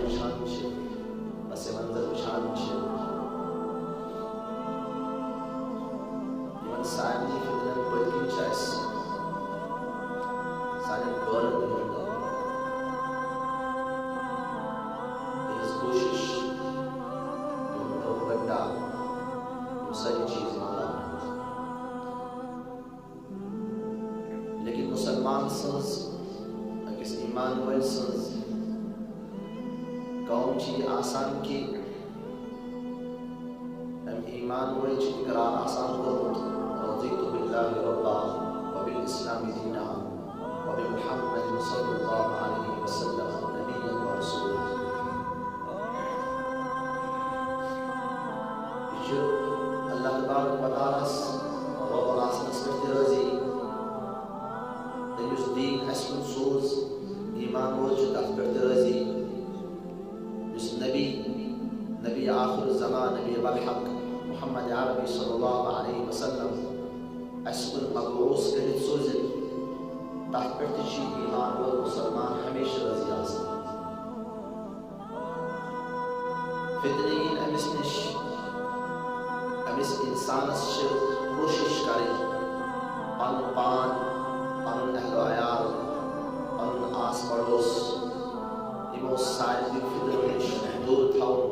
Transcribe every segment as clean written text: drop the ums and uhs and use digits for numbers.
وچھان پس منظر وچھان یمن سارنی فتنن پٔتۍ کِنۍ چھِ اَسہِ سانٮ۪ن غٲرن ہُنٛد تِہنٛز کوٗشش تِہُنٛد پروپیگنڈا یِم سٲری چیٖز یِوان لبنہٕ لیکن مسلمان سٕنٛز أکِس ایٖمان وٲلۍ سٕنٛز کٲم چھِ یہِ آسان کہِ أمۍ ایٖمان وٲلۍ چھِ اقرار آسان کوٚرمُت رضیت باللہ ربا وبالاسلام دینا وبمحمد صلی اللہ علیہ وسلم نبیا ورسولا. یہ چھُ اللہ تبارک و تعالیٰ رب العالمینس پٮ۪ٹھ تہِ رٲضی تٔمۍ یُس دیٖن اَسہِ کُن سوٗز ایٖمان وول چھُ تَتھ پٮ۪ٹھ تہِ رٲضی یُس نبی آخر الزمان نبی برحق محمد عربی صلی اللہ علیہ وسلم اَسہِ کُن مبعوث کٔرِتھ سوٗزِتھ تَتھ پٮ۪ٹھ تہِ چھُ ایٖمان وول مُسلمان ہمیشہ رٲضی آسان. فتنہٕ یِن أمِس نِش أمِس اِنسانس چھِ کوٗشش کَرٕنۍ پنُن پان پنُن اہل و عیال پنُن آس پڑوس یِمو سارنٕے فتنو نِش دوٗر تھاوُن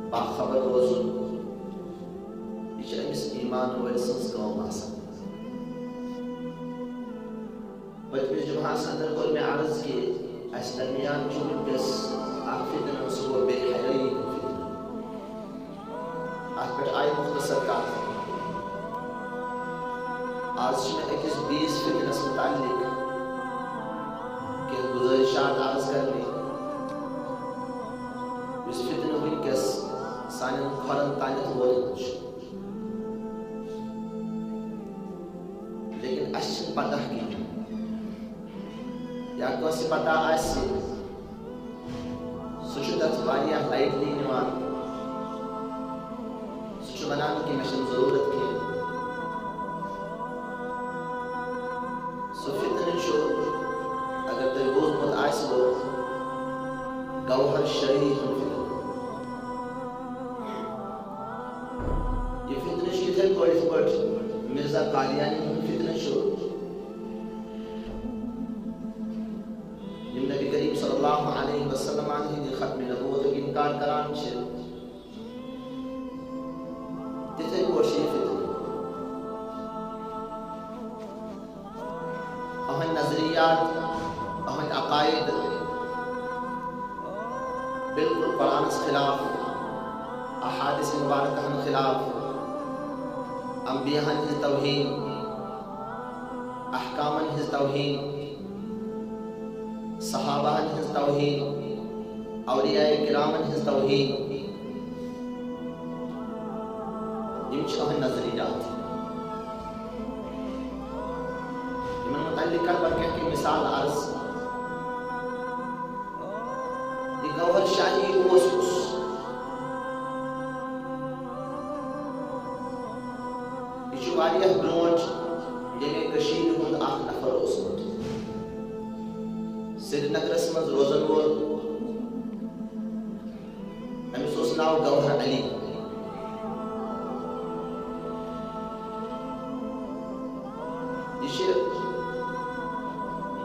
باخبر روزُن. یہ چھِ أمِس ایٖمان وٲلۍ سٕنٛز کٲم آسان. پٔتمِس جُمعس انٛدر کوٚر مےٚ عرض کہِ اَسہِ درمیان چھُ وٕنکٮ۪س اکھ فتنہٕ سُہ گوٚو بے حیٲیی ہُنٛد فتنہٕ. اتھ پٮ۪ٹھ آیہِ مختصر کتھ. آز چھِ مےٚ أکِس بیٚیِس فتنس متعلق کینٛہہ گُزٲرِشات عرض کرنہِ یُس فتنہٕ وٕنکٮ۪س سانٮ۪ن کھۄرن تانٮ۪تھ ووتمُت چھُ. لیکن اَسہِ چھِنہٕ پتہ کِہیٖنۍ یا کٲنٛسہِ پتہ آسہِ سُہ چھُ تتھ واریاہ لایٹلی نِوان. سُہ چھُ ونان کہِ مےٚ چھنہٕ ضروٗرت کینٛہہ. سُہ فتنہٕ چھُ اگر تۄہہِ بوٗزمُت آسِوٕ گوہر شٲہی ہُنٛد فتنہٕ. یہِ فتنہٕ چھُ یِتھَے پٲٹھۍ یِتھ پٲٹھۍ مرزا قادیانی ہُنٛد فتنہٕ چھُ. یِم نبی کریم صلی اللہ علیہ وسلم ہٕنٛدِ ختمِ نبوتُک انکار کران چھِ تِتھَے پٲٹھۍ چھِ یہِ فتنہٕ. أہٕنٛدۍ نظریات أہٕنٛدۍ عقاید بالکل قرآنس خلاف احادیث مبارکہن خلاف انبیاءن ہٕنٛز توہین احکامن ہٕنٛز توہین صحابہن ہٕنٛز توہین اولیاء کرامن ہٕنٛز توہین یِم چھِ أہٕنٛدۍ نظریات. یِمن متعلق کرٕ بہٕ کینٛہہ مثال عرض. یہِ گوہر شاہی اوس کُس؟ یہِ چھُ واریاہ برونٛٹھ ییٚمہِ کٔشیٖرِ ہُنٛد اکھ نفر اوسمُت. سری نگرس منٛز روزن وول أمِس اوس ناو گوہر علی. یہِ چھِ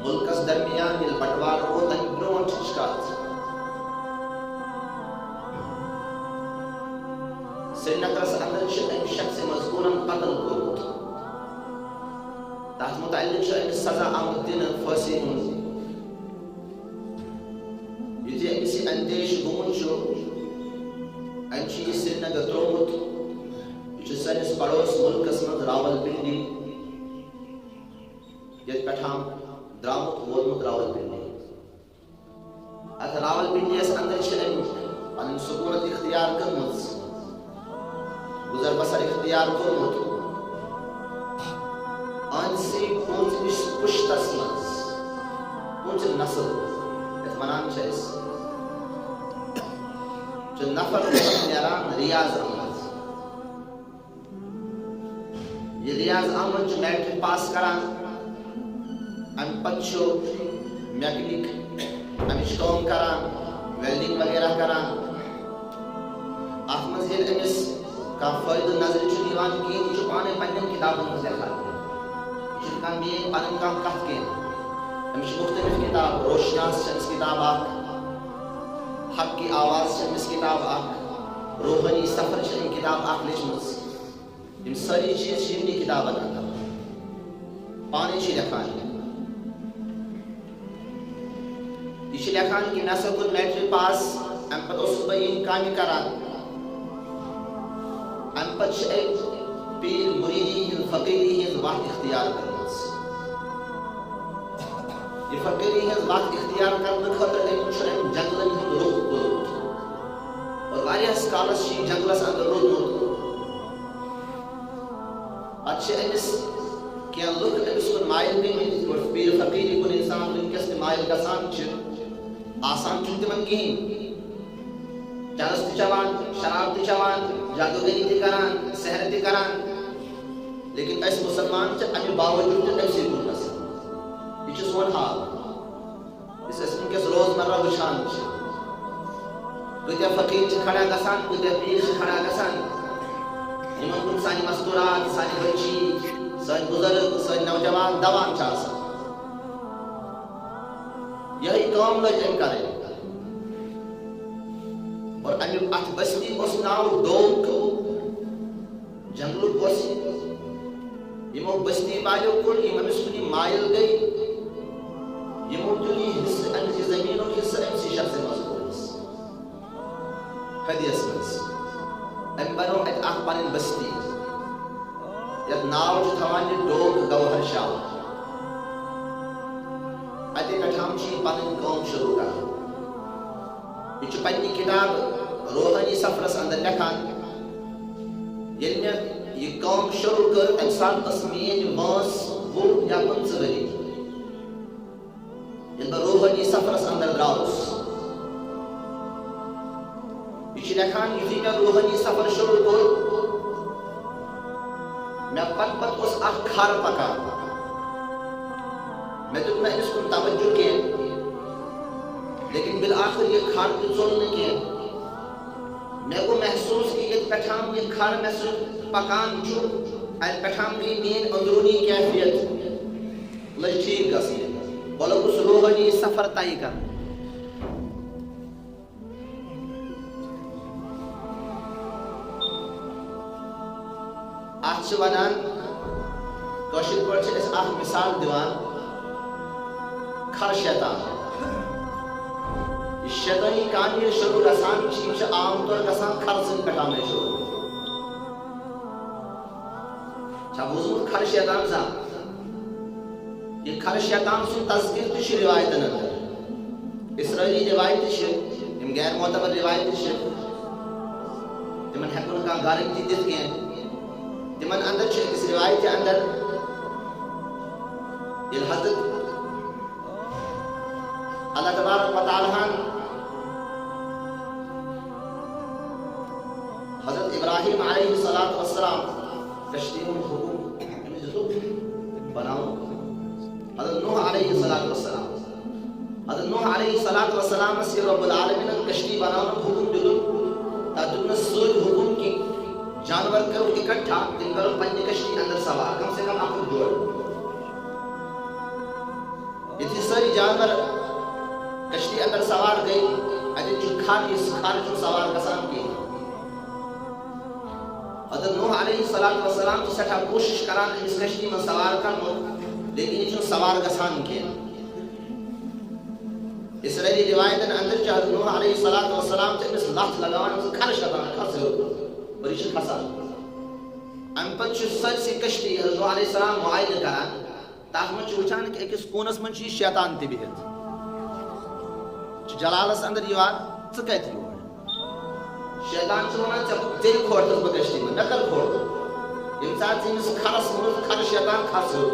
مُلکس درمیان ییٚلہِ بٹوارٕ گوٚو تمہِ برونٛٹھٕچ کتھ. سری نگرس انٛدر چھُ أمۍ شخص مذکوٗرن قتل کوٚرمُت. تتھ متعلق چھُ أمِس سزا آمُت دِنہٕ پھٲنسی ہُنٛد. یُتھُے أمِس یہِ اندیش گوٚمُت چھُ أمۍ چھُ یہِ سری نگر ترٛوومُت. یہِ چھُ سٲنِس پڑوس مُلکس منٛز راول پنڈی یتھ پٮ۪ٹھ درٛامُت ووتمُت راول پنڈی. اتھ راول پنڈیس انٛدر چھِ أمۍ پنٕنۍ سکوٗنت اختیار کٔرمٕژ گُزر بسر اختیار کوٚرمُت. أہنٛدسٕے پوٗنٛژمِس پُشتس منٛز پوٗنٛژِم نسل یتھ ونان چھِ أسۍ چھُ نفر نیران ریاض احمد. یہِ ریاض احمد چھُ میٹرک پاس کران. امہِ پتہٕ چھُ میکنِک امِچ کٲم کران. ویلڈنگ وغیرہ کران اتھ مز ییٚلہِ أمِس کانٛہہ فٲیدٕ نظرِ چھُنہٕ یِوان کِہیٖنۍ یہِ چھُ پانَے پنٛنٮ۪ن کِتابن منٛز لیکھان یہِ چھُنہٕ کانٛہہ میٛٲنۍ پنٕنۍ کانٛہہ کتھ کینٛہہ أمِس چھِ مختلف کِتاب روشناس چھِ أمِس کِتاب اکھ حق کی آواز چھِ أمِس کِتاب اکھ روحٲنی سفر چھِ أمۍ کِتاب اکھ لیچھمٕژ یِم سٲری چیٖز چھِ یِمنٕے کِتابن انٛدر پانے چھِ لیکھان یہ لیکھان کہ مےٚ ہسا کوٚر میٹرک پاس امہِ پتہٕ اوسُس بہٕ یِم کامہِ کران امہِ پتہٕ چھِ أمۍ پیٖر مُریٖدی ہٕنٛز فقیٖری ہٕنٛز وتھ اختیار کٔرمٕژ یہِ فقیٖری ہٕنٛز وتھ اختیار کرنہٕ خٲطرٕ أمۍ چھُ أمۍ جنگلن ہُنٛد رُخ کوٚرمُت اور واریاہس کالس چھُ یہِ جنگلس انٛدر روٗدمُت پتہٕ چھِ أمِس کینٛہہ لُکھ أمِس کُن مایل گٔمٕتۍ یِتھ پٲٹھۍ پیٖر فقیٖری کُن اِنسان وٕنکٮ۪س تہِ مایل گژھان چھِ آسان چھُنہٕ تِمن کِہیٖنۍ چرس تہِ چٮ۪وان شراب تہِ چٮ۪وان جادوگری تہِ کران سحر تہِ کران لیکن أسۍ مُسلمان چھِ امہِ باوجوٗد تہِ أمسٕے کُن گژھان یہِ چھُ سون حال یُس أسۍ وٕنکٮ۪س روزمرہ وٕچھان چھِ کۭتیاہ فقیٖر چھِ کھڑا گژھان کۭتیاہ پیٖر چھِ کھڑا گژھان یِمن کُن سانہِ مستوٗرات سانہِ بچی سٲنۍ بُزرگ سٲنۍ نوجوان دوان چھِ آسان یہی کٲم لٔج أمۍ کرٕنۍ اور اَمیُک اَتھ بستی اوس ناو ڈوک جنگلُک اوس یِمو بستی والیو کوٚر یِم أمِس کُن یہِ مایل گٔے یِمو دیُت یہِ حِصہٕ أمِس یہِ زٔمیٖنُک حِصہٕ أمسٕے شخصن منٛز کوٚرُس حدیث منٛز أمۍ بنوو اَتہِ اکھ پنٕنۍ بستی یتھ ناو چھُ تھاوان یہِ ڈوک گوہر شاہ اَتہِ پٮ۪ٹھ چھِ یہِ پنٕنۍ کٲم شروٗع کران یہِ چھُ پننہِ کِتاب روحٲنی سفرس انٛدر لیکھان ییٚلہِ مےٚ یہِ کٲم شروٗع کٔر تمہِ ساتہٕ ٲس میٲنۍ وٲنس 20 یا 25 ؤری ییٚلہِ بہٕ روحٲنی سفرس انٛدر درٛاوُس یہِ چھُ لیکھان یُتھُے مےٚ روحٲنی سفر شروٗع کوٚر مےٚ پتہٕ اوس اکھ کھر پکان مےٚ دیُت نہٕ أمِس کُن توجہ کینٛہہ لیکن بالآخر یہِ کھر تہِ ژوٚل نہٕ کینٛہہ مےٚ گوٚو محسوٗس کہِ ییٚتہِ پٮ۪ٹھ یہِ کھر مےٚ سۭتۍ پکان چھُ اَتہِ پٮ۪ٹھ گٔے میٲنۍ أنٛدروٗنی کیفیت لٔج ٹھیٖک گژھٕنۍ بہٕ لوٚگُس روحٲنی سفر طے کرُن اتھ چھِ ونان کٲشِر پٲٹھۍ چھِ أسۍ اکھ مثال دِوان کھر شیطان یہِ شیطٲنی کامہِ ییٚلہِ شروٗع گژھان چھِ یِم چھِ عام طور گژھان کھر سٕنٛدۍ پٮ۪ٹھ آمٕتۍ شروٗع چھا بوٗزمُت کھر شیطان زانٛہہ یہِ کھر شیطان سُنٛد تذکِر تہِ چھُ رِوایتن انٛدر اسرٲیلی رِوایتہٕ چھِ یِم غیر معتبر رِوایتہٕ چھِ تِمن ہٮ۪کو نہٕ کانٛہہ گارنٹی دِتھ کینٛہہ تِمن انٛدر چھُ أکِس رِوایتہِ انٛدر ییٚلہِ حضرت اللہ تبارک و تعالیٰ ہن حضرت ابراہیم علیہ الصلاۃ والسلام کشتی ہُنٛد حُکم أمِس دِتُکھ بناوُن حضرت نوح علیہ الصلاۃ والسلام حضرت نوح علیہ الصلاۃ والسلامس ییٚلہِ رۄب العالمیٖنن کشتی بناونُک حُکم دِتُکھ تتھ دیُت نہٕ سۭتۍ حُکم کہِ جانور کرو اکٹھا تِم کرو پننہِ کشتی انٛدر سوار کم سے کم 1-2 یُتھُے سٲری جانور کشتی انٛدر سوار گٔے اتٮ۪ن چھُ کھر یُس کھر چھُنہٕ سوار گژھان کینٛہہ حضرت نوح علیہ الصلاۃ والسلام چھِ سٮ۪ٹھاہ کوٗشش کران أمِس کشتی منٛز سوار کرنُک لیکن یہِ چھُنہٕ سوار گژھان کینٛہہ اسرٲیلی رِوایتن انٛدر چھِ حضرت نوح علیہ الصلاۃ والسلام چھِ أمِس لتھ لگاوان ژٕ کھر شیطان کھس ہیوٚر اور یہِ چھُ کھسان امہِ پتہٕ چھُ سٲرسٕے کشتی حضرت نوح علیہ السلام معاینہٕ کران تتھ منٛز چھُ وٕچھان کہِ أکِس کوٗنس منٛز چھُ یہِ شیطان تہِ بِہِتھ چھُ جلالس انٛدر یِوان ژٕ کتہِ یور شیطان چھُ ونان ژےٚ کھولتس بہٕ کشتی منٛز مےٚ کر کھول ییٚمہِ ساتہٕ ژٕ أمِس کھرس منٛز کھر شیطان کھس ہیوٚر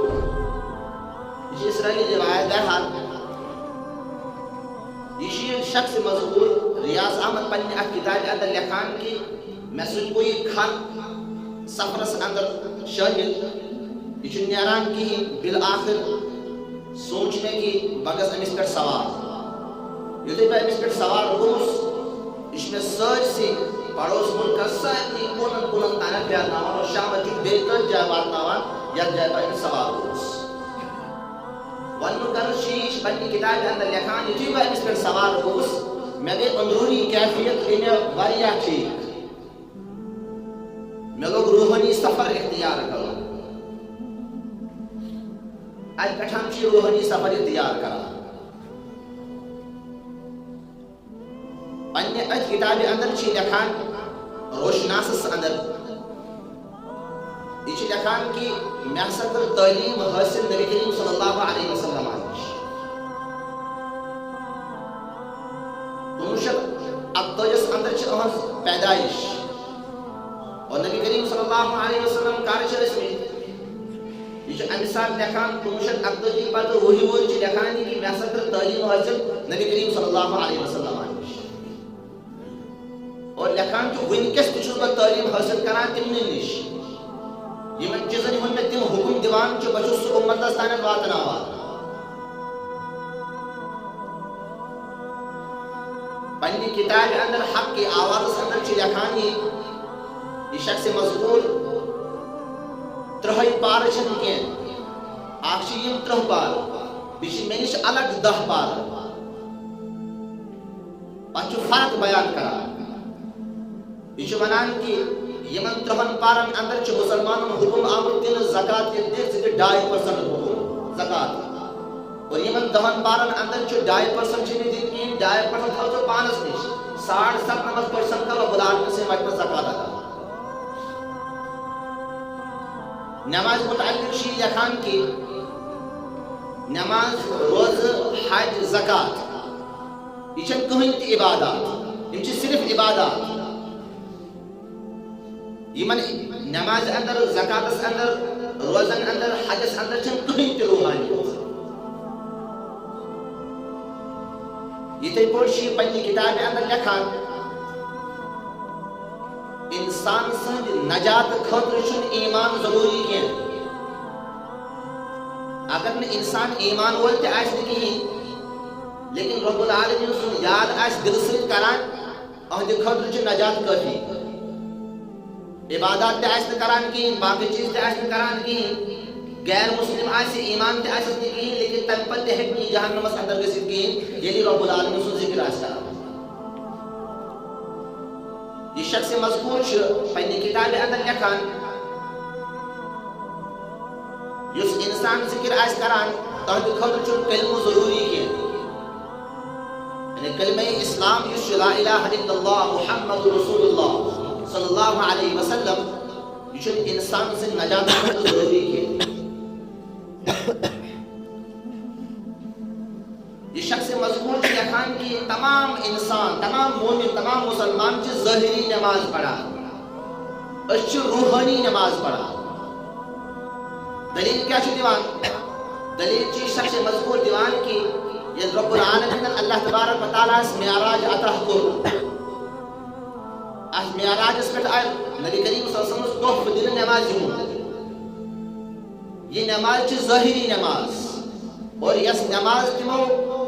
یہِ چھِ اسرٲیلی رِوایت بہرحال یہِ چھُ یہِ شخص مذکوٗر ریاض احمد پننہِ اتھ کِتابہِ انٛدر لیکھان کہِ مےٚ سۭتۍ گوٚو یہِ کھر سفرس انٛدر شٲمِل یہِ چھُنہٕ نیران کِہیٖنۍ بالآخر سوٗنٛچ مےٚ کہِ بہٕ گژھٕ أمِس پٮ۪ٹھ سوار یُتھُے بہٕ أمِس پٮ۪ٹھ سوار گوٚوُس یہِ چھُ مےٚ سٲرسٕے پڑوس مُلکس سارنٕے کوٗنن کوٗنن تانٮ۪تھ پھیرناوان اور شامس چھُ بیٚیہِ تٔتھۍ جایہِ واتناوان یتھ جایہِ بہٕ أمِس سوار گوٚوُس. وننُک غرض چھُ یہِ چھُ پننہِ کِتابہِ انٛدر لیکھان یُتھُے بہٕ أمِس پٮ۪ٹھ سوار گوٚوُس مےٚ گٔے أنٛدروٗنی کیفیت گٔے مےٚ واریاہ ٹھیٖک. مےٚ لوٚگ روحٲنی سفر اختیار کرُن. اَتہِ پٮ۪ٹھ چھُ یہِ روحٲنی سفر اختیار کران. پننہِ أتھۍ کِتابہِ انٛدر چھِ لیکھان روشناسس انٛدر یہ لیکھان کہ مےٚ ہسا کٔر تعلیٖم حٲصِل نبی کریم صلی اللہ علیہ وسلم نِش. 1948 انٛدر چھِ أہٕنٛز پیدٲیش اور نبی کریم صلی اللہ علیہ وسلم کر چھِ ٲسمٕتۍ. یہ چھُ اَمہِ ساتہٕ لیکھان 1948 پتہٕ وُہہِ وُہٕرۍ چھِ لیکھان کہ مےٚ ہسا کٔر تعلیٖم حٲصِل نبی کریم صلی اللہ علیہ وسلم نِش اور لیکھان چھُ وٕنکٮ۪س تہِ چھُس بہٕ تعلیٖم حٲصِل کران تِمنٕے نِش یِمن چیٖزن ہُنٛد مےٚ تِم حُکُم دِوان چھُ بہٕ چھُس سُہ اُمتس تانٮ۪تھ واتناوان. پننہِ کِتابہِ انٛدر حق کی آوازس انٛدر چھِ لیکھان یہِ شخص مذکوٗر 30 پارٕ چھِنہٕ کینٛہہ. اکھ چھِ یِم 30 پارٕ بیٚیہِ چھِ مےٚ نِش الگ 10 پارٕ. پتہٕ چھُ فرق بیان کران. یہِ چھُ ونان کہ یمن 30 پارن اندر چھُ مسلمانن حکم آمُت دِنہٕ زکات دِ ژٕ دِ 2% حکم زکات اور یمن 10 پارن اندر چھُ 2% چھِ نہٕ دِنۍ کِہیٖنۍ 2% تھاو ژٕ پانس نِش 97% کرو بُلاٹہٕ سٕے وتہِ زکات ادا. نماز متعلق چھِ لیکھان کہ نماز روزٕ حج زکات یہ چھنہٕ کٕہٕنۍ تہِ عبادات یِم چھِ صرف عبادات. یمن نماز اندر زکاتس اندر روزن اندر حجس اندر چھنہٕ کٕہٕنۍ تہِ روحانیت. یِتھے پٲٹھۍ چھِ یہِ پننہِ کِتابہِ اندر لیکھان انسان سٕنٛدِ نجات خٲطرٕ چھُنہٕ ایمان ضروٗری کینٛہہ. اگر نہٕ انسان ایمان وول تہِ آسہِ نہٕ کِہیٖنۍ لیکن رب العالمین سُنٛد یاد آسہِ دِلہٕ سۭتۍ کران أہنٛدِ خٲطرٕ چھُ نجات کٲفی. عبادات تہِ آسہِ نہٕ کران کِہیٖنۍ باقٕے چیٖز تہِ آسہِ نہٕ کران کِہیٖنۍ غیر مسلم آسہِ ایمان تہِ آسٮ۪س نہٕ کِہیٖنۍ لیکن تمہِ پتہٕ تہِ ہیٚکہِ نہٕ یہِ جہنمس اندر گٔژھِتھ کِہیٖنۍ ییٚلہِ رب العالمین سُنٛد ذِکر آسہِ کران. یہ شخص مذکوٗر چھُ پننہِ کِتابہِ اندر لیکھان یُس انسان ذِکر آسہِ کران تہنٛدِ خٲطرٕ چھُنہٕ کلمہٕ ضروٗری کینٛہہ. یعنی کلمہ اسلام یُس چھُ لا الہ الا اللہ محمد رسول اللہ صلی اللہ علیہ وسلم یہ چھُنہٕ انسان سٕنٛدِ نجات خٲطرٕ ضروٗری کینٛہہ. یہ شخص مذکوٗر چھُ لیکھان کہ تمام انسان تمام مومن تمام مسلمان چھِ ظٲہری نماز پران أسۍ چھِ روحٲنی نماز پران. دلیل کیٛاہ چھُ دِوان؟ دلیل چھُ یہِ شخص مذکوٗر دِوان کہ ییٚلہِ رب العالمیٖنن اللہ تبارک و تعالیٰ ہس معراج عطا کوٚر اتھ معراجس پٮ۪ٹھ آیہِ نبی کریم صلی اللہ علیہ وسلمس تحفہٕ دِنہٕ نمازِ ہُنٛد. یہِ نماز چھِ ظٲہری نماز اور یۄس نماز تِمو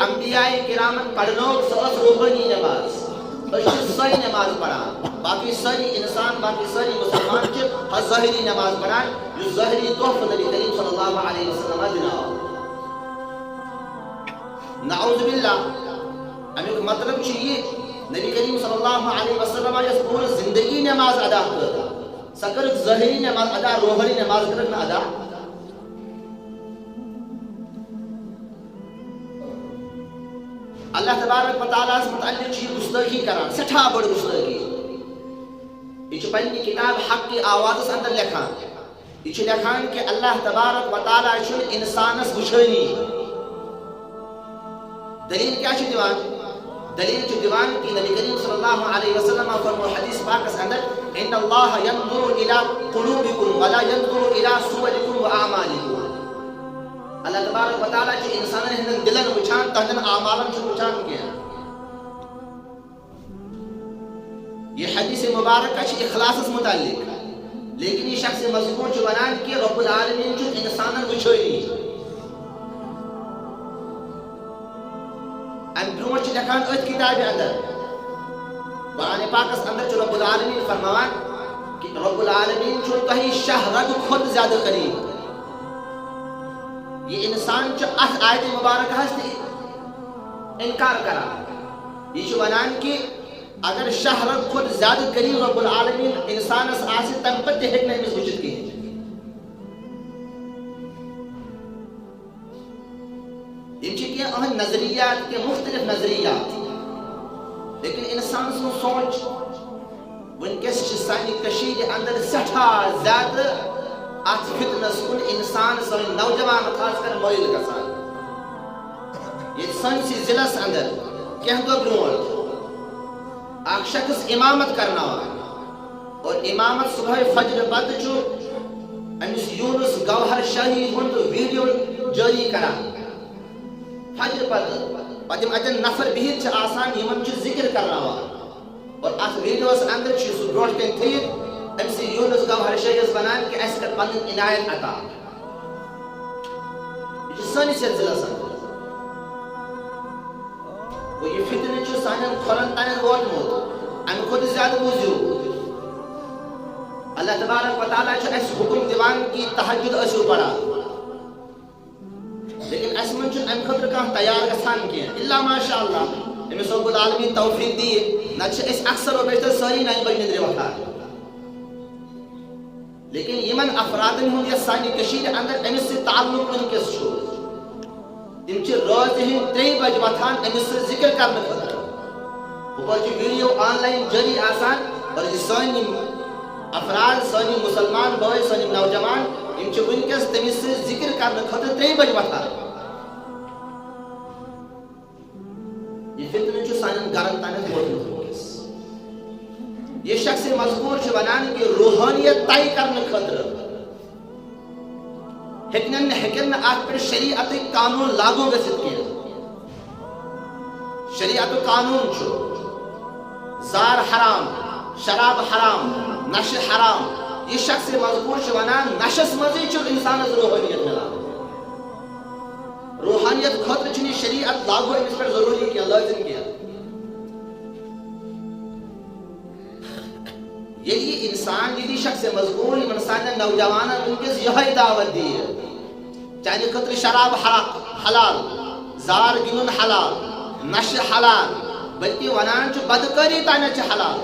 انبیاء کرامن پرنٲو سۄ ٲس روحٲنی نماز. أسۍ چھِ سۄے نماز پران. باقٕے سٲری انسان باقٕے سٲری مسلمان چھِ ظٲہری نماز پران یُس ظٲہری تحفہٕ نبی کریم صلی اللہ علیہ وسلم دِناو. نعوذ باللہ امیُک مطلب چھُ یہِ نبی کریم صلی اللہ علیہ وسلم یۄس پوٗرٕ زندگی نماز ادا کٔر سۄ کٔرٕکھ ظٲہری نماز ادا روحٲنی نماز کٔرٕکھ نہٕ ادا. اللہ تبارک و تعالیٰ ہس متعلق چھُ یہِ گُستٲخی کران سٮ۪ٹھاہ بٔڑ گُستٲخی. یہِ چھُ پننہِ کِتاب حق کی آوازس اندر لیکھان یہِ چھُ لیکھان کہ اللہ تبارک و تعالیٰ چھُنہٕ انسانس وٕچھٲنی. دلیل کیٛاہ چھُ دِوان؟ دلیل چھُ دِوان کہ نبی کریم صلی اللہ علیہ وسلم فرمو حدیث پاکس اندر ان اللہ ينظر الى قلوبكم ولا ينظر الى صوركم واعمالكم. اللہ تبارک و تعالیٰ چھُ انسانن ہٕنٛدٮ۪ن دلن وٕچھان تہنٛدٮ۪ن اعمالن چھُنہٕ وٕچھان کینٛہہ. یہ حدیث مبارکہ چھِ اخلاصس متعلق لیکن یہ شخص مذکوٗر چھُ ونان کہ رب العالمین چھُنہٕ انسانن وٕچھٲنی. امہِ برونٛٹھ چھِ لکھان ات کتاب اندر قرآن پاکس اندر رب العالمین فرماوان کہ رب العالمین تہی شہرگ خود زیادہ قریب یہ انسان ات آیت مبارکہ انکار کرا یہ ونان کہ اگر شہرگ خود زیادہ قریب رب العالمین انسانس آسہ تم پتہ ہیک نہ امس وچت کہین یہ اہم نظریات کے مختلف نظریات لیکن انسان سن سوچ ونکس سانی کشیر اندر سٹھا زیادہ ات فتنس کن انسان سن نوجوان خاص کر مائل گژھان یہ سنسی ضلع اندر کینٛہہ دۄہ برونٛٹھ اکھ شخص امامت کرناوان اور امامت صبح فجر پتہ چھُ أمس یونس گوہر شاہی ہُنٛد ویڈیو جٲری کران فجر پتہ یِم اتٮ۪ن نفر بِہِتھ چھِ آسان یِمن چھُ ذکر کرناوان اور اتھ ویڈیوس اندر چھُ سُہ برونٛٹھ کَنۍ تھٲیِتھ أمس یونس گوہر شاہیس ونان کہ اَسہِ کر پنٕنۍ عنایت عطا یہ چھُ سٲنِس یتھ ضلعس اندر یہ فتنہ چھُ سانٮ۪ن کھۄرن تانٮ۪تھ ووتمُت امہِ کھۄتہٕ زیادٕ بوٗزِو اللہ تبارک و تعالیٰ چھُ اَسہِ حُکم دِوان کہ تہجد ٲسِو پران لیکن اس من چھُنہٕ امہِ خٲطرٕ کانٛہہ تیار گژھان کینٛہہ الا ماشاء اللہ أمِس رب العالمین توفیق دِیہِ نتہٕ چھِ أسۍ اکثر و بیشتر سٲری 9 بجہِ نِندرِ وۄتھان لیکن یِمن افرادن ہُنٛد یۄس سانہِ کٔشیٖرِ اندر أمِس سۭتۍ تعلق وٕنکٮ۪س چھُ تم چھِ رٲژ ہٕنٛدۍ 3 بجہِ وۄتھان أمِس سۭتۍ ذکر کرنہٕ خٲطرٕ ہُپٲرۍ چھُ ویڈیو آن لائن جٲری آسان اور یہِ سٲنۍ یِم افراد سٲنۍ یِم مُسلمان بٲے سٲنۍ یِم نوجوان یِم چھِ وٕنکٮ۪س تٔمِس سۭتۍ ذکر کرنہٕ خٲطرٕ 3 بجہِ وۄتھان یہ فتنہ چھُ سانٮ۪ن گرن تانٮ۪تھ ووتمُت وٕنکٮ۪س یہ شخص مذکور چھُ ونان کہ روحانیت طے کرنہٕ خٲطرٕ ہیٚکن نہٕ اتھ پٮ۪ٹھ شریعتٕکۍ قانوٗن لاگوٗ گٔژھِتھ کینٛہہ شریعتُک قانوٗن چھُ زار حرام شراب حرام نشہ حرام یہ شخص مذکور چھُ ونان نشس منٛزٕے چھُ انسانس روحانیت ملان روحانیت خٲطرٕ چھُنہٕ یہِ شریعت لاگوٗ أمِس پٮ۪ٹھ ضروٗری کینٛہہ لٲزِم کینٛہہ ییٚلہِ یہِ انسان ییٚلہِ یہِ شخص مذکور یِمن سانٮ۪ن نوجوانن وٕنکٮ۪س یِہوٚے دعوت دِیہِ چانہِ خٲطرٕ شراب حلال زار گِنٛدُن حلال نشہٕ حلال بلکہ ونان چھُ بدکٲری تانٮ۪تھ چھِ حلال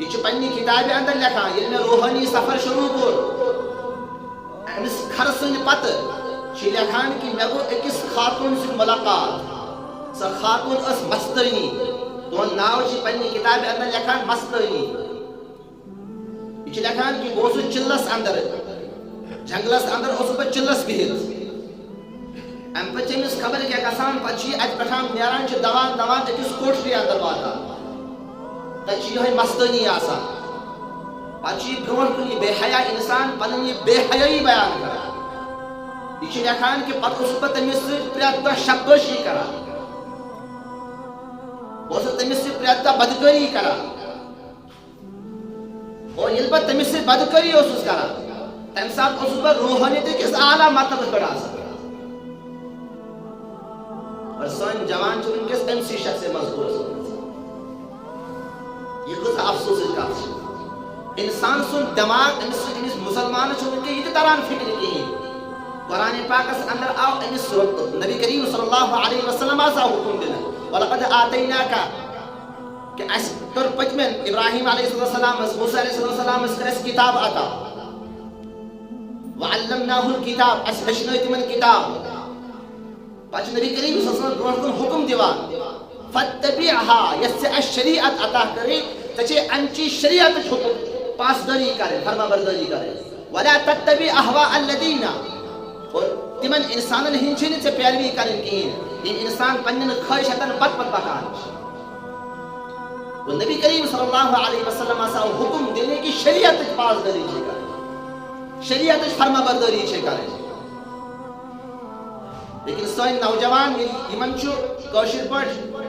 یہ چھُ پننہِ کتابہِ اندر لیکھان ییٚلہِ مےٚ روحانی سفر شروع کوٚر أمِس کھرٕ سٕنٛدِ پتہٕ چھُ لیکھان کہ مےٚ گوٚو أکِس خاتوٗن سۭتۍ مُلاقات سۄ خاتوٗن ٲس مستٲنی تُہُنٛد ناو چھُ پننہِ کتابہِ اندر لیکھان مستٲنی یہ چھُ لیکھان کہ بہٕ اوسُس چِلس اندر جنگلس اندر اوسُس بہٕ چِلس بِہِتھ امہِ پتہٕ چھِ أمِس خبر کیٛاہ گژھان پتہٕ چھُ یہِ اَتہِ پٮ۪ٹھ نیران چھُ دوان دوان أکِس کوٹھری اندر واتان تتہِ چھُ یِہوٚے مستٲنی آسان پتہٕ چھُ یہِ برونٛٹھ کُن یہِ بے حیا انسان پنٕنۍ یہِ بے حیٲیی بیان کران یہ چھُ لیکھان کہ پتہٕ اوسُس بہٕ تٔمِس سۭتۍ پرٛٮ۪تھ دۄہ شبدوشی کران بہٕ اوسُس تٔمِس سۭتۍ پرٛٮ۪تھ دۄہ بدکٲری کران اور ییٚلہِ بہٕ تٔمِس سۭتۍ بدکٲری اوسُس کران تمہِ ساتہٕ اوسُس بہٕ روحانیت أکِس اعلیٰ مرتبس پٮ۪ٹھ آسان اور سٲنۍ جوان چھِ وٕنکٮ۪س أمسٕے شخص مذکوٗرس منٛز یہ کۭژاہ افسوسٕچ کتھ چھِ انسان سُنٛد دٮ۪ماغ أمِس مُسلمانس چھُنہٕ وٕنکٮ۪ن یہِ تہِ تران فکرِ کِہیٖنۍ قرآن پاکس اندر آو أمِس نبی کریم صلی اللہ علیہ وسلم آو حکم دِنہٕ وَلَقَدْ آتَيْنَاكَ کہ اَسہِ کٔر پٔتمٮ۪ن ابراہیم علیہ السلامس موسیٰ علیہ السلامس کٔر اَسہِ کِتاب عطا وَعَلَّمْنَاهُ الْكِتاب اَسہِ ہیٚچھنٲے تِمن کِتاب پتہٕ چھُ نبی کریم صلی اللہ علیہ وسلم برونٛٹھ کُن حکم دِوان فَاتَّبِعْهَا یۄس ژےٚ اَسہِ شریعت عطا کٔرٕے ژےٚ چھے اَمچی شریعتٕچ حکم پاسدٲری کرٕنۍ فرمابردٲری کرٕنۍ وَلَا تَتَّبِعْ أَهْوَاءَ الَّذِينَ اور تِمن انسانن ہٕنٛدۍ چھے نہٕ ژےٚ پیروی کرٕنۍ کِہیٖنۍ یِم انسان پننٮ۪ن خٲہِشاتن پتہٕ پکان چھِ اور نبی کریم صلی اللہ علیہ وسلم آو حکم دِنہٕ کہ شریعتٕچ پاسدٲری چھے کرٕنۍ شریعتٕچ فرمابردٲری چھے کرٕنۍ لیکن سٲنۍ نوجوان یِمن چھُ کٲشِر پٲٹھۍ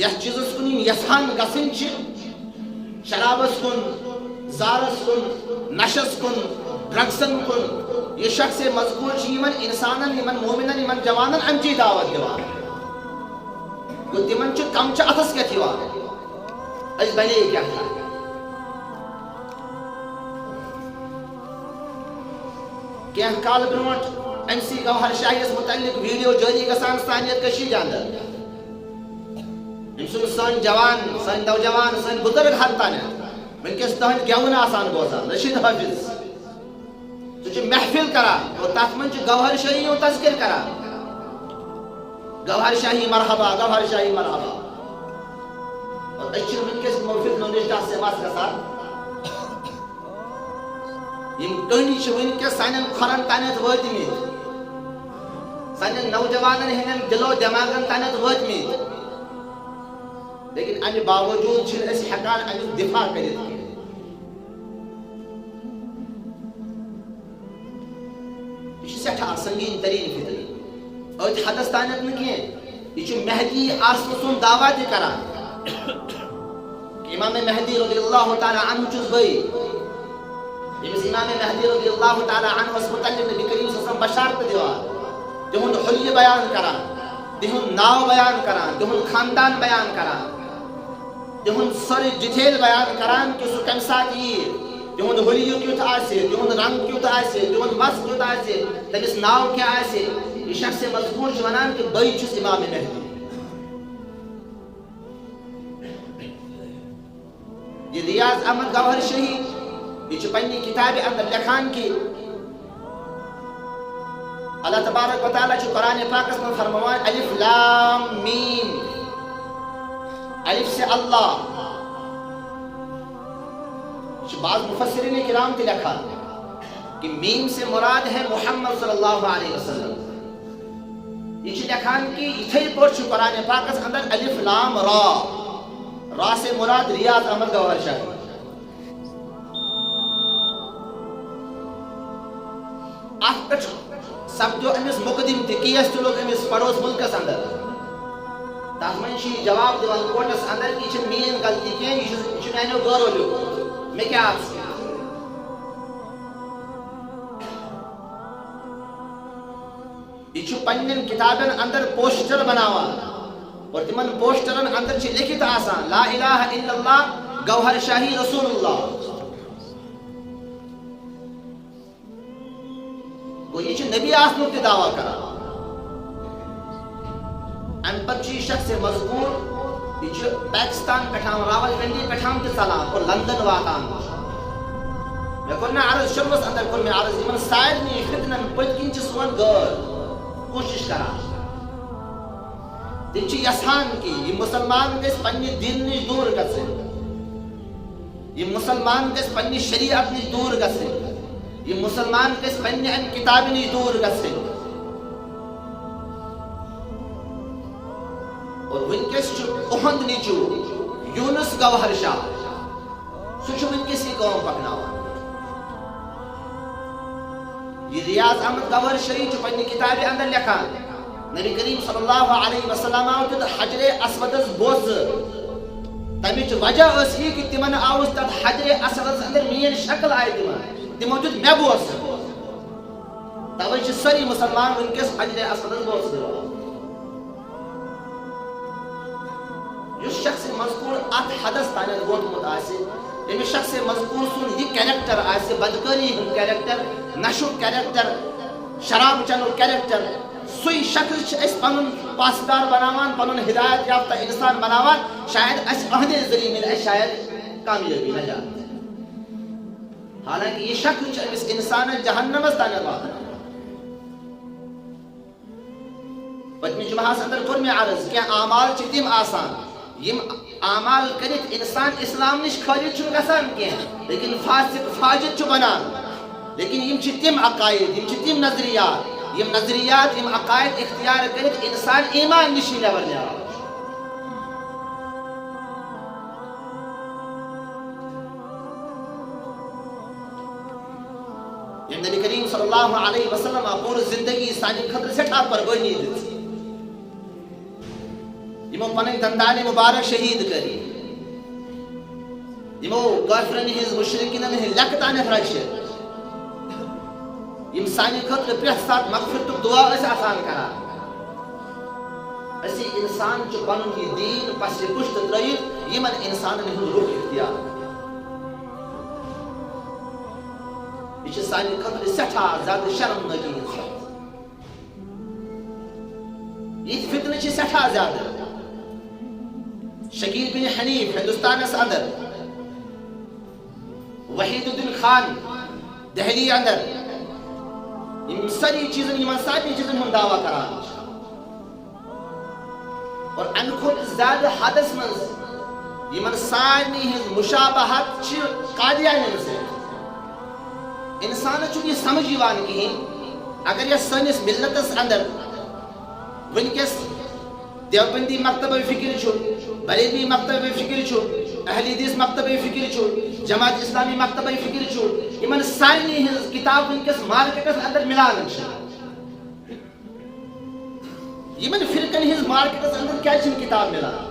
یتھ چیٖزس کُن یِم یژھان گژھٕنۍ چھِ شرابس کُن زارس کُن نشس کُن ڈرگسن کُن یہ شخص مذکور چھُ یِمن انسانن یِمن مومنن یِمن جوانن امچی دعوت دِوان گو تمن کم اتس کت اس بنے کیا تھا کیا کال برونٹ ایم سی گوہر شاہیس متعلق ویڈیو جاری گسان سانیت کشید اندر سن جوان سن نوجوان سن بزرگ حد تان ونکس تہند گیون آسان بوزان رشید حافظ سہ محفل کران اور تر من گوہر شاہی تذکر کران گوہر شاہی مرحبا گوہر شاہی مرحبا اور ونکس محفل نوشتہ سے مس گسان کہنی ونکس سان کھورن تانت واتمت سان نوجوانن ہندین دلو دماغن تانت واتمت لیکن امہ باوجود ہیکان امیک دفاع کرت یہ سٹھا سنگین ترین فطر ات حدس تانت نی یہ مہدی آسن سن دعویٰ تہ کران امام مہدی رضی اللہ تعالی عنہ چھس بھائی یمس امام مہدی رضی اللہ تعالی عنہ متعلق نبی کریم صلی اللہ علیہ وسلم بشارت دیوان تہند حلیہ بیان کران تہند ناو بیان کران تہند خاندان بیان کران تہند سر ڈیٹیل بیان کران کہ سہ کم سات یہ تہند حلیہ کیت آسے تہند رنگ کیت آسے تہند مس کیت آسے تمس ناو کیا آسے یہ شخص مذکور ونان کہ بئی چھس امام مہدی یہ ریاض احمد گوہر شاہی یہ پنی کتاب اندر لکھان کی اللہ تبارک و تعالیٰ قرآن پاکس میں فرموان الف لام میم الف سے اللہ بعض مفسرین کرام تی لکھا کہ میم سے مراد ہے محمد صلی اللہ علیہ وسلم یہ لکھان کی اتھائی پورچ قرآن پاکس اندر الف لام را سے مراد ریاض احمد گوہر شاہی سپدو امس مقدم تہ کیس تلوک امس پڑوس ملکس اندر تر من جواب دیوان کورٹس اندر کہ یہ مین غلطی کی یہ میانو غورو لیوکھمت مے کیا یہ پنن کتابن اندر پوسٹر بناوان اور تمن پوسٹرن اندر لکھت آسان لا الہ الا اللہ گوہر شاہی رسول اللہ یہ نبی آسنو کی دعویٰ کرا ان پر شخص مذکور یہ پاکستان پٹھام راول پنڈی پٹھام کے سلام اور لندن واتان میں کرنا عرض شروع اندر کر میں عرض من سائد نہیں فتنن پتکن سون گھر کوشش کرا تم یسان کی یہ مسلمان گھس پنہ دین نش دور گھن یہ مسلمان گھس پنہ شریعت نش دور گھن یہ مسلمان کس پنہ ان کتاب نش دور گھن اور ونکس اہند نیچو یونس گوہر شاہ سہ ونکس یہ قوم پکناوان یہ ریاض احمد گوہر شاہی پنہ کتاب اندر لکھان نبی کریم صلی اللہ علیہ وسلم آو حجر اسود بوز تمچ وجہ اس یہ کہ تمن آوس تت حجر اسود اندر مین شکل آئی تمو دیت مے بوس توے ساری مسلمان ونکس حجر اسود بوس اس شخص مذکور ات حدث تان ووتمت آسہ یمس شخص مذکور سن یہ کیریکٹر آسہ بدکاری ہند کیریکٹر نشو کیریکٹر شراب چنو کیریکٹر سوئی شکل اس پنن پاسدار بناوان پنن ہدایت یافتہ انسان بناوان شاید اس اہدے ذریعے ملے شاید کامیابی نجات حالانکہ یہ شکل اس انسان جہنم استانے والا پتمی جمعہ اندر کر میں عرض کیا اعمال تم آسان یم اعمال کرت انسان اسلام نش خارج چھ گژھان کی لیکن فاسق فاجر چھ بنان لیکن یم چھ تم عقائد یم چھ تم نظریات یم نظریات یم عقائد اختیار کرت انسان ایمان نشی نور نیران یم نبی کریم صلی اللہ علیہ وسلم پور زندگی سانی خطر سٹھا قربانی دت یمو پنن دندان مبارک شہید کری یمو کافرن ہز مشرکین ہز لکتان فرش یم سانی خطر پرٛٮ۪تھ ساتہٕ مغفرتُک دعا ٲسۍ آسان کران اسی انسان چھ پنن یہ دین پس پشت ترائیت یمن انسان ہند رخ اختیار یہ سانہ خطر سٹھا زیادہ شرمناکی انسان یہ فتنہ سٹھا زیادہ شکیل بن حنیف ہندوستان اندر وحید الدین خان دہلی اندر ساری چیزن ہم دعویٰ کران اور ان خود زیادہ حدس من یمن سارنی ہز مشابہت قادیانین سے انسان چھ یہ سمجھ یوان کہین اگر یہ سنس ملتس اندر ونکس دیوبندی مکتب فکر چھو بریلوی مکتب فکر چھو اہل حدیث مکتب فکر چھو جماعت اسلامی مکتب فکر چھو یمن سارنی ہز کتاب ونکس مارکیٹس اندر ملان چھ یمن فرقن ہز مارکیٹس اندر کیا چھن کتاب ملان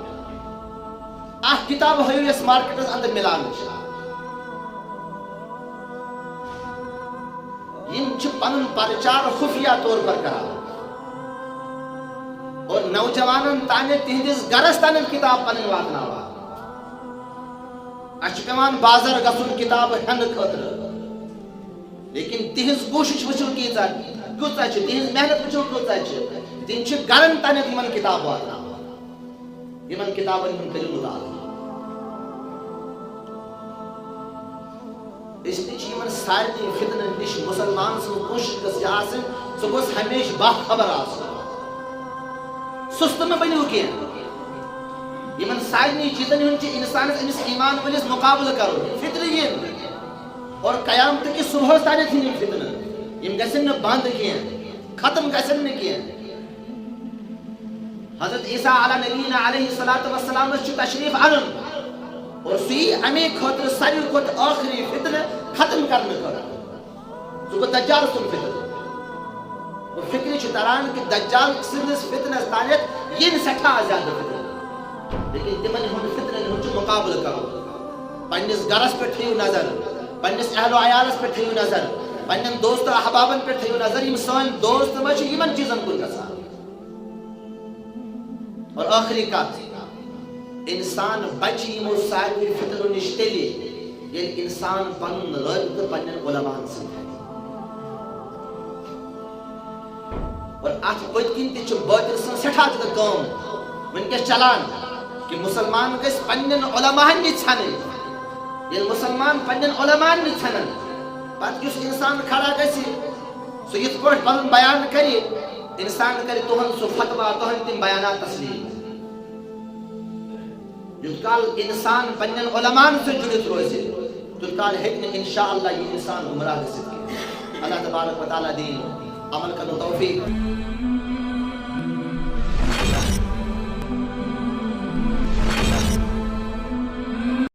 اخ کتاب ہیو اس مارکیٹس اندر ملان چھ یم چھ پنن پرچار خفیہ طور پر کران اور نوجوانن تانے تہندس گرس تان کتاب پنن واتناوان اچھ پیوان بازار گژھن کتاب ہن خاطر لیکن تہنز کوشش وچھو کیژا کۭژاہ چھ تہنز محنت وچھو کۭژاہ چھ تم چھ گرن تان یمن کتاب واتناوان یمن کتابن ہند کٔرِو مطالعہ اس لیے یمن سارنی فتنن نش مسلمان سن کوشش گژھِ آسٕنۍ سُہ گوٚژھ ہمیشہ باخبر آسُن سست میں بنیو کی یمن سارنی چیزن ہن انسانس امس ایمان ولس مقابلہ کرو فطر ین اور قیامت کی صبح تانیت ہن فتنہ یم گژھن نہ بند کین ختم گژھن نہ کین حضرت عیسیٰ علی نبینا علیہ الصلوۃ والسلام چھ تشریف انن اور سی امی خاطر ساروی کھوت آخری فتنہ ختم کرنے خاطر سو دجال سن فتنہ اور فکر چھ تران کہ دجال سندس فتنس تانیت ین سٹھا زیادہ فتنہ لیکن تمن ہن فتنن ہن مقابلہ کرو پنس گرس پہ تھیو نظر پنس اہل و عیالس پہ تھیو نظر پنن دوست احبابن پہ تھیو نظر یم سن دوست ما چھ یمن چیزن کن گژھان اور آخری کت انسان بچ یمو سارے فتنو نش تیلی یل انسان پنن رابطہ پنن علماء سے اور ات پت کن تہ باطل سن سٹھا کام ونکس چلان کہ مسلمان گژھِ پنن علماء نش ژھنٕنۍ ییٚلہِ مسلمان پنن علماء نش ژھنن پتہٕ یُس انسان کھڑا گژھِ سُہ یِتھ پٲٹھۍ پنُن بیان کرِ انسان کرِ تُہُنٛد سُہ فتوا تُہنٛدۍ تِم بیانات تسلیم یُتھ کال انسان پنن علماء سۭتۍ جُڑِتھ روزِ تیوٗت کال ہیٚکہِ نہٕ انشاء اللہ یہِ انسان گمراہ گٔژھِتھ کینٛہہ اللہ تبارک و تعالیٰ دِیِن عمل کرنُک توفیق